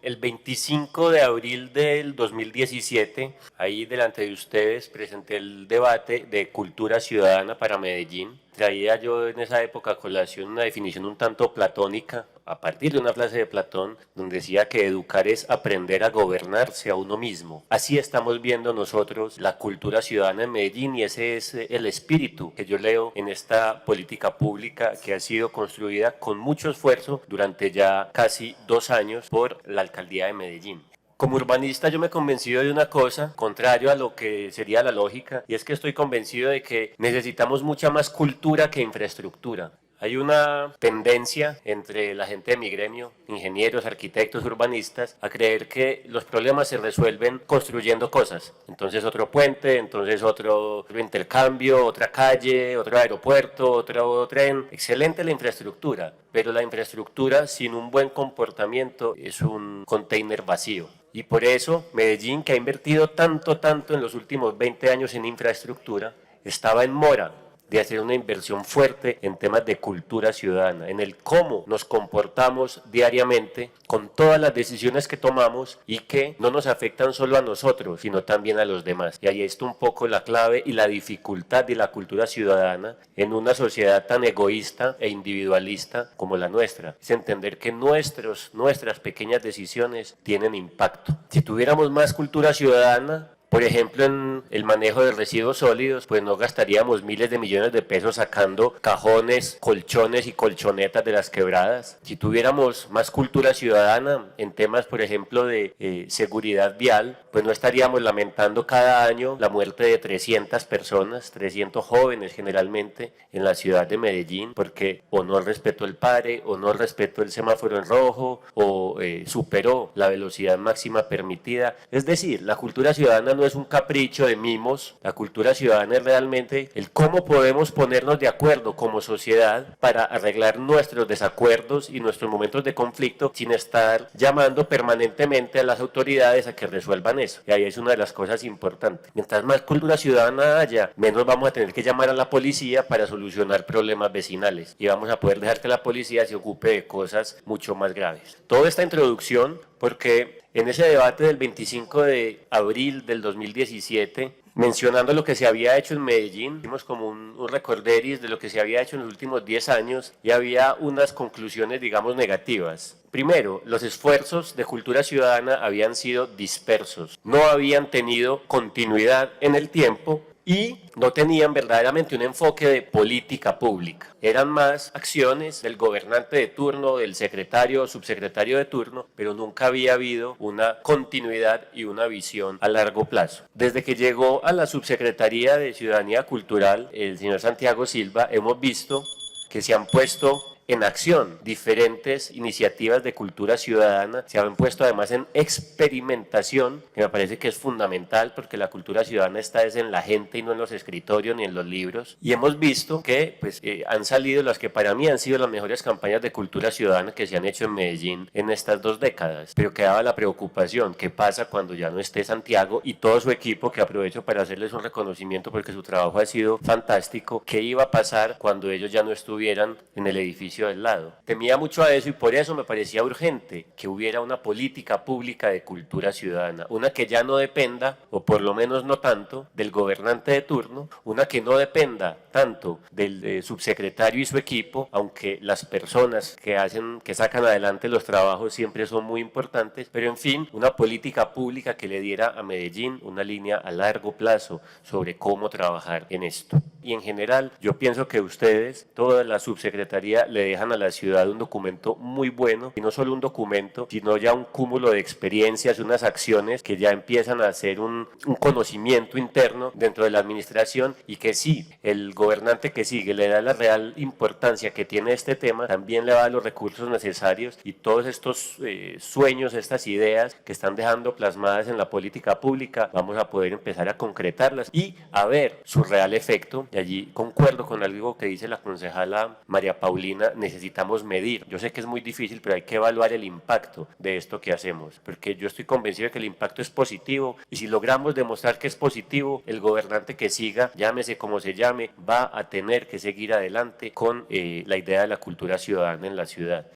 El 25 de abril del 2017, ahí delante de ustedes presenté el debate de cultura ciudadana para Medellín. Traía yo en esa época a colación una definición un tanto platónica, a partir de una frase de Platón, donde decía que educar es aprender a gobernarse a uno mismo. Así estamos viendo nosotros la cultura ciudadana en Medellín y ese es el espíritu que yo leo en esta política pública que ha sido construida con mucho esfuerzo durante ya casi 2 años por la alcaldía de Medellín. Como urbanista yo me he convencido de una cosa, contrario a lo que sería la lógica, y es que estoy convencido de que necesitamos mucha más cultura que infraestructura. Hay una tendencia entre la gente de mi gremio, ingenieros, arquitectos, urbanistas, a creer que los problemas se resuelven construyendo cosas. Entonces otro puente, entonces otro intercambio, otra calle, otro aeropuerto, otro tren. Excelente la infraestructura, pero la infraestructura sin un buen comportamiento es un container vacío. Y por eso Medellín, que ha invertido tanto en los últimos 20 años en infraestructura, estaba en mora de hacer una inversión fuerte en temas de cultura ciudadana, en el cómo nos comportamos diariamente con todas las decisiones que tomamos y que no nos afectan solo a nosotros, sino también a los demás. Y ahí está un poco la clave y la dificultad de la cultura ciudadana en una sociedad tan egoísta e individualista como la nuestra. Es entender que nuestras pequeñas decisiones tienen impacto. Si tuviéramos más cultura ciudadana, por ejemplo, en el manejo de residuos sólidos, pues no gastaríamos miles de millones de pesos sacando cajones, colchones y colchonetas de las quebradas. Si tuviéramos más cultura ciudadana en temas, por ejemplo, de seguridad vial, pues no estaríamos lamentando cada año la muerte de 300 personas, 300 jóvenes generalmente en la ciudad de Medellín, porque o no respetó el pare, o no respetó el semáforo en rojo, o superó la velocidad máxima permitida. Es decir, la cultura ciudadana no es un capricho de mimos, la cultura ciudadana es realmente el cómo podemos ponernos de acuerdo como sociedad para arreglar nuestros desacuerdos y nuestros momentos de conflicto sin estar llamando permanentemente a las autoridades a que resuelvan eso. Y ahí es una de las cosas importantes. Mientras más cultura ciudadana haya, menos vamos a tener que llamar a la policía para solucionar problemas vecinales y vamos a poder dejar que la policía se ocupe de cosas mucho más graves. Toda esta introducción porque en ese debate del 25 de abril del 2017, mencionando lo que se había hecho en Medellín, hicimos como un recorderis de lo que se había hecho en los últimos 10 años y había unas conclusiones, digamos, negativas. Primero, los esfuerzos de cultura ciudadana habían sido dispersos, no habían tenido continuidad en el tiempo y no tenían verdaderamente un enfoque de política pública. Eran más acciones del gobernante de turno, del secretario o subsecretario de turno, pero nunca había habido una continuidad y una visión a largo plazo. Desde que llegó a la Subsecretaría de Ciudadanía Cultural, el señor Santiago Silva, hemos visto que se han puesto en acción diferentes iniciativas de cultura ciudadana, se han puesto además en experimentación, que me parece que es fundamental porque la cultura ciudadana está es en la gente y no en los escritorios ni en los libros, y hemos visto que han salido las que para mí han sido las mejores campañas de cultura ciudadana que se han hecho en Medellín en estas 2 décadas, pero quedaba la preocupación, ¿qué pasa cuando ya no esté Santiago y todo su equipo, que aprovecho para hacerles un reconocimiento porque su trabajo ha sido fantástico? ¿Qué iba a pasar cuando ellos ya no estuvieran en el edificio del lado? Temía mucho a eso y por eso me parecía urgente que hubiera una política pública de cultura ciudadana, una que ya no dependa, o por lo menos no tanto, del gobernante de turno, una que no dependa tanto del subsecretario y su equipo, aunque las personas que sacan adelante los trabajos siempre son muy importantes, pero en fin, una política pública que le diera a Medellín una línea a largo plazo sobre cómo trabajar en esto. Y en general, yo pienso que ustedes, toda la subsecretaría, le dejan a la ciudad un documento muy bueno, y no solo un documento, sino ya un cúmulo de experiencias, unas acciones que ya empiezan a hacer un conocimiento interno dentro de la administración y que sí, el gobernante que sigue le da la real importancia que tiene este tema, también le va a los recursos necesarios y todos estos sueños, estas ideas que están dejando plasmadas en la política pública, vamos a poder empezar a concretarlas y a ver su real efecto. Y allí concuerdo con algo que dice la concejala María Paulina, necesitamos medir. Yo sé que es muy difícil, pero hay que evaluar el impacto de esto que hacemos, porque yo estoy convencido de que el impacto es positivo y si logramos demostrar que es positivo, el gobernante que siga, llámese como se llame, va a tener que seguir adelante con la idea de la cultura ciudadana en la ciudad.